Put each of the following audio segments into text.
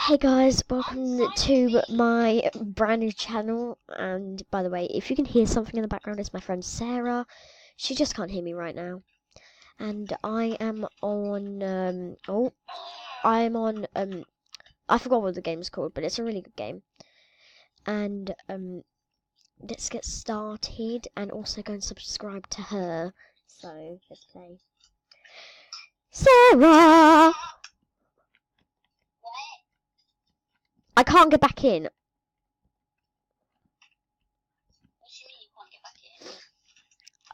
Hey guys, welcome to my brand new channel. And by the way, if you can hear something in the background, it's my friend Sarah. She just can't hear me right now. And I am on I forgot what the game's called, but it's a really good game. And let's get started, and also go and subscribe to her. So let's play. Sarah, I can't get back in.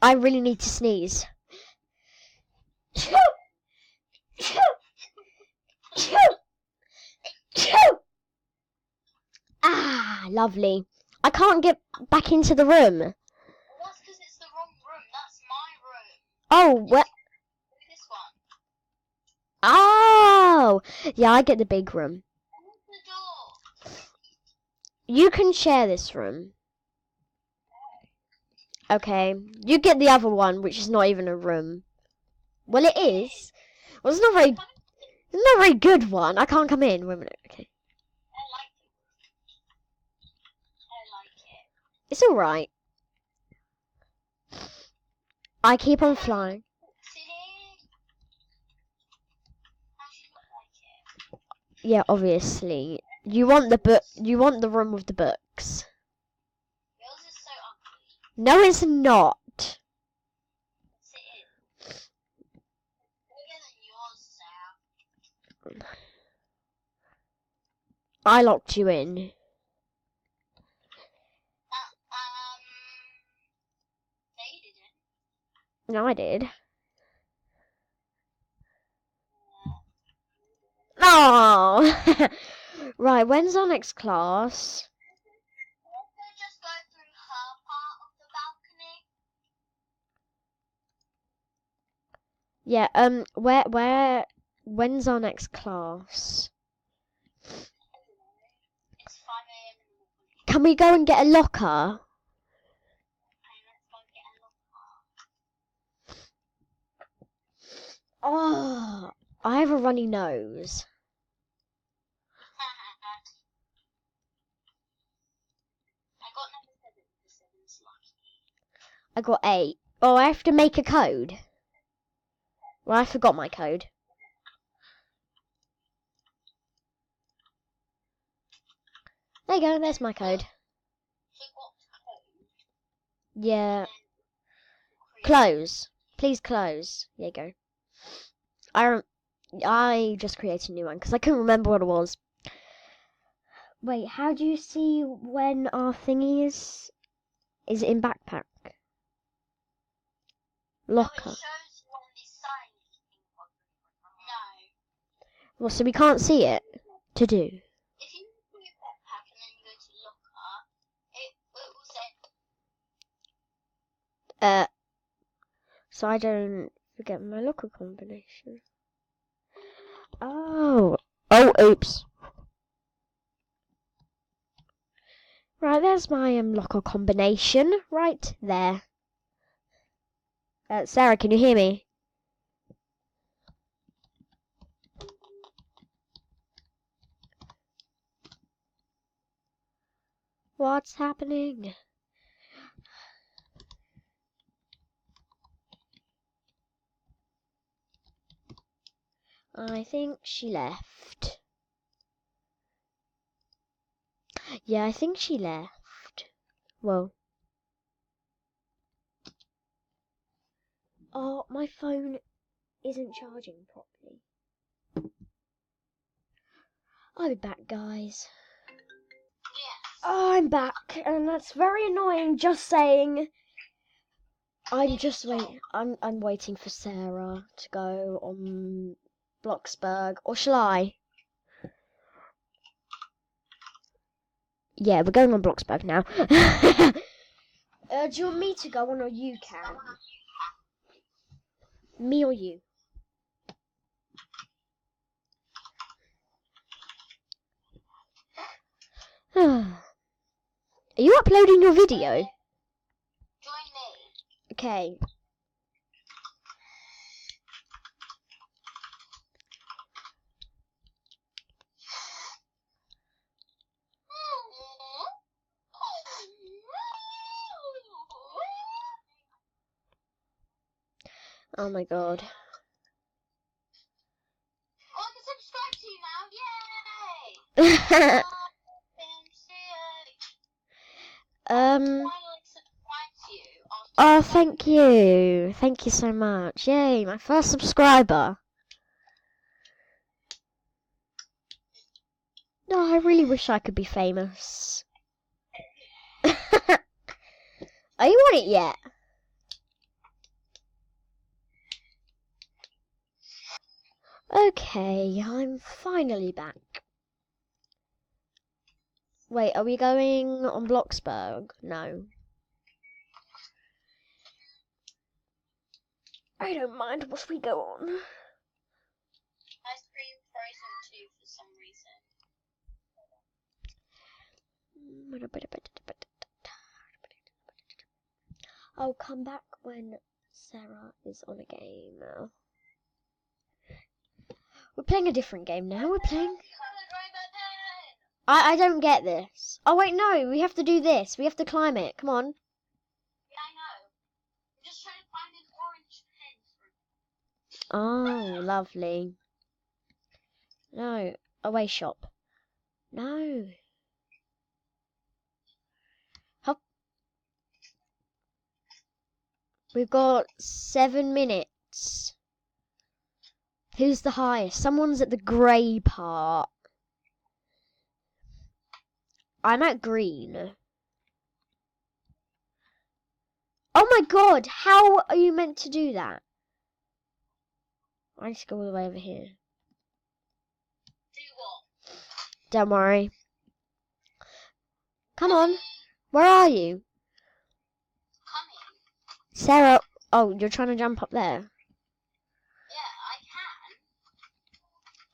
I really need to sneeze. Ah, lovely. I can't get back into the room. Well, that's because it's the wrong room. That's my room. Oh, what? This one. Oh, yeah, I get the big room. Open the door. You can share this room. Okay, you get the other one, which is not even a room. Well, it is. Well, it's not very good one. I can't come in. Wait a minute. Okay. I like it. It's all right. I keep on flying. Sit here. How should you like it? Yeah, obviously. You want the book. You want the room with the books. Yours is so ugly. No, it's not. Sit in. Bigger than yours, Sam. I locked you in. No, you didn't. No, I did. Oh, right. When's our next class? Let's just go through her part of the balcony. Yeah. When's our next class? It's 5 a.m. in the morning. Can we go and get a locker? Okay, let's go get a locker. Oh, I have a runny nose. I got number 7 because 7's lucky. I got 8. Oh, I have to make a code. Well, I forgot my code. There you go. There's my code. Forgot code. Yeah. Close. Please close. There you go. I just created a new one because I couldn't remember what it was. Wait, how do you see when our thingy is? Is it in backpack? Locker. No, it shows when the sign is being popular. No. Well, so we can't see it to do. If you go to your backpack and then you go to locker, it will say. So I don't forget my locker combination. Oh, oops. Right, there's my locker combination right there. Sarah, can you hear me? What's happening? I think she left. Yeah, I think she left. Well. Oh, my phone isn't charging properly. I'll be back, guys. Yes. Oh, I'm back, and that's very annoying. Just saying. I'm waiting for Sarah to go on Bloxburg, or shall I? Yeah, we're going on Bloxburg now. Do you want me to go on, or you can? Me or you? Are you uploading your video? Join me. Okay. Oh my god. Oh, I can subscribe to you now. Yay! Finally subscribe to you. Oh, thank you. Thank you so much. Yay, my first subscriber. No, I really wish I could be famous. Are you on it yet? Okay, I'm finally back. Wait, are we going on Bloxburg? No. I don't mind what we go on. Ice cream frozen too for some reason. I'll come back when Sarah is on a game. We're playing a different game now. We're playing... I don't get this. Oh, wait, no. We have to do this. We have to climb it. Come on. Yeah, I know. I'm just trying to find an orange pen. Oh, lovely. No. Away shop. No. Hop. We've got 7 minutes. Who's the highest? Someone's at the grey part. I'm at green. Oh my god, how are you meant to do that? I need to go all the way over here. Do what? Don't worry. Come on. Where are you? Coming. Sarah. Oh, you're trying to jump up there. Yeah, I can.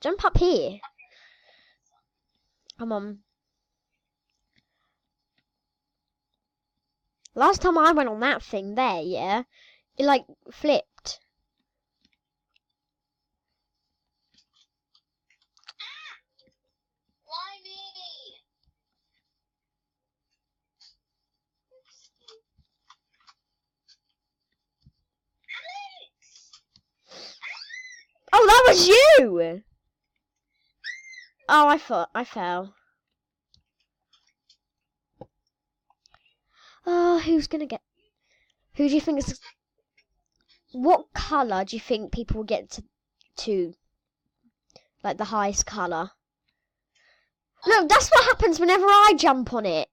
Jump up here. Come on. Last time I went on that thing there, yeah, it like flipped. Why me? Alex! Oh, that was you! Oh, I thought I fell. Oh, who's gonna get... Who do you think is... What colour do you think people will get to? Like the highest colour? Look, that's what happens whenever I jump on it.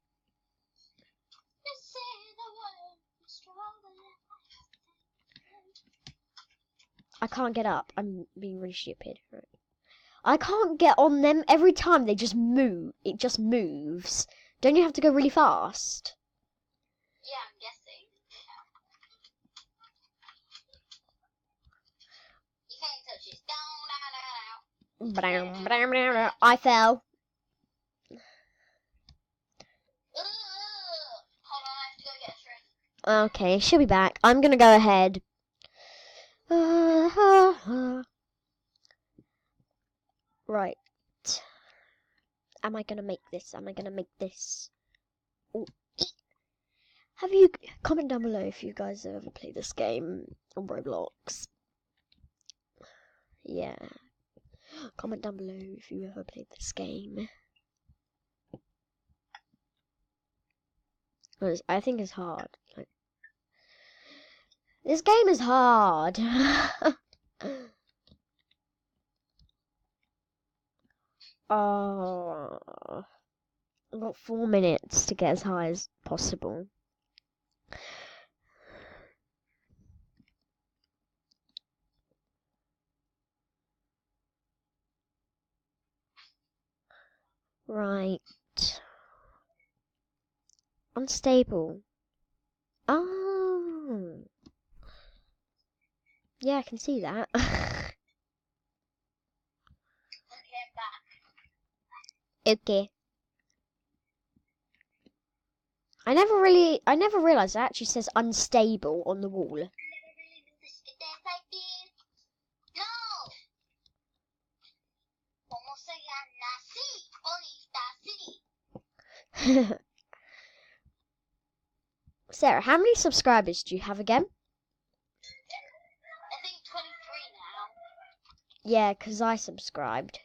I can't get up. I'm being really stupid. Right. I can't get on them. Every time they just move. It just moves. Don't you have to go really fast? Yeah, I'm guessing. You can't touch it. I fell. Hold on, I have to go get a drink. Okay, she'll be back. I'm gonna go ahead. Right. Am I gonna make this? Am I gonna make this? Ooh. Have you... Comment down below if you guys have ever played this game on Roblox. Yeah. Comment down below if you ever played this game. I think it's hard. Like, this game is hard. Oh, I've got 4 minutes to get as high as possible. Right. Unstable. Oh. Yeah, I can see that. Okay, I'm back. Okay. I never realised it actually says unstable on the wall. I never really knew this could dance like this. No! Como se llama así? Bonita así. Sarah, how many subscribers do you have again? Yeah, because I subscribed.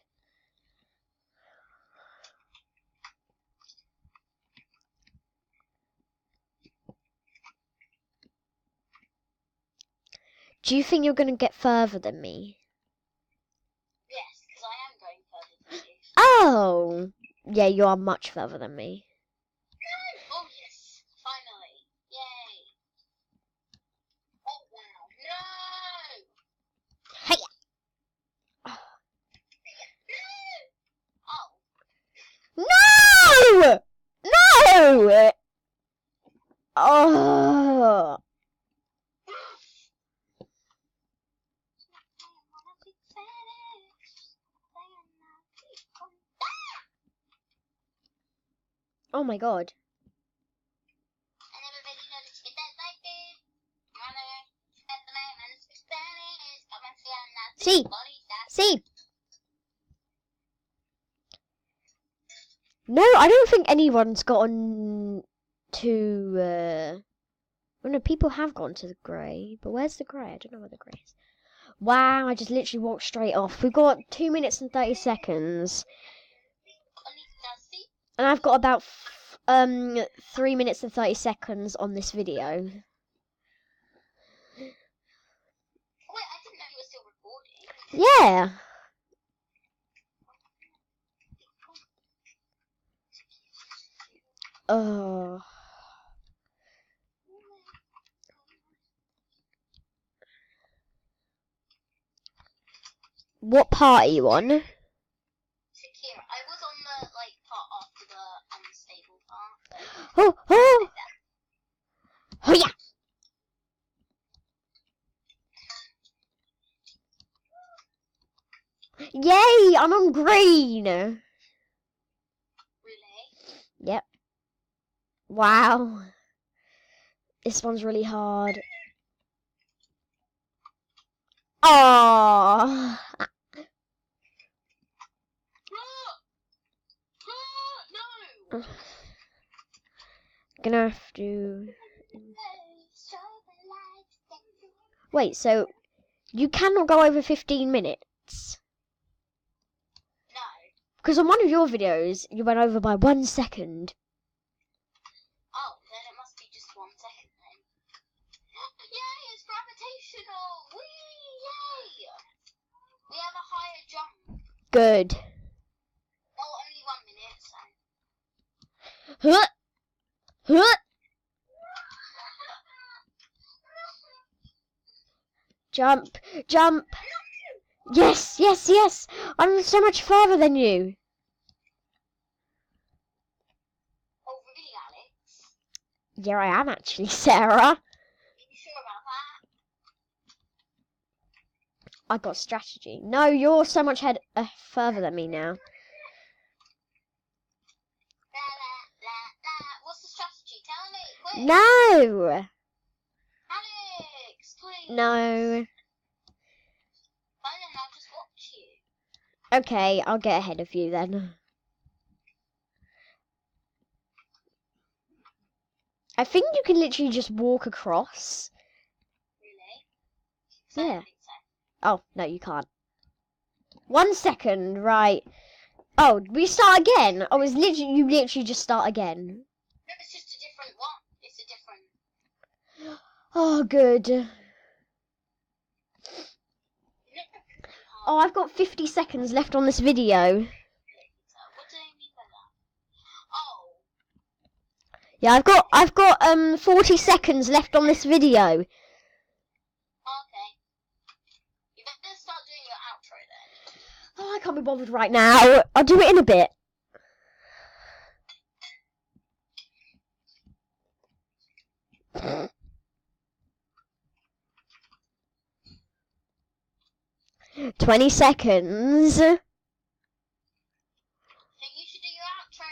Do you think you're going to get further than me? Yes, because I am going further than you. Oh! Yeah, you are much further than me. Oh yes, finally. Yay. Oh wow. No! Hey! Oh. No! No! Oh! Oh my god. And everybody knows to get that like this. Mother, spend the moments for Spanish. Come and see I'm not See. bonita. See? No, I don't think anyone's gotten to, well, no, people have gone to the grey, but where's the grey? I don't know where the grey is. Wow, I just literally walked straight off. We've got 2 minutes and 30 seconds. Bonita, see? And I've got about 3 minutes and 30 seconds on this video. Wait, I didn't know you were still recording. Yeah. Oh. What part are you on? Shakira. I was on the part after the unstable part. Oh, oh. Oh yeah. Yay, I'm on green. Really? Yep. Wow. This one's really hard. Oh. No! Gonna have to. Wait, so you cannot go over 15 minutes? No. Because on one of your videos, you went over by 1 second. Oh, then it must be just 1 second then. Yay, it's gravitational! Whee! Yay! We have a higher jump. Good. Oh, only 1 minute, so. Huh. Huh. Jump, jump. Yes, yes, yes. I'm so much further than you. Oh, really, Alex? Yeah, I am actually, Sarah. Are you sure about that? I got strategy. No, you're so much further than me now. What's the strategy? Tell me, quick! No. Alex, please! No. Fine, then I'll just watch you. Okay, I'll get ahead of you then. I think you can literally just walk across. Really? I Yeah. don't think so. Oh, no, you can't. 1 second, right. Oh, we start again. Oh, it's literally, you literally just start again. No, it's just a different one. It's a different... Oh, good. Oh, I've got 50 seconds left on this video. What do they mean by that? Oh. Yeah, I've got 40 seconds left on this video. Okay. You better start doing your outro then. Oh, I can't be bothered right now. I'll do it in a bit. "20 seconds. Think you should do your outro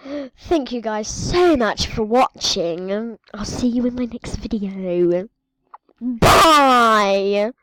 now. Thank you guys so much for watching. I'll see you in my next video. Bye!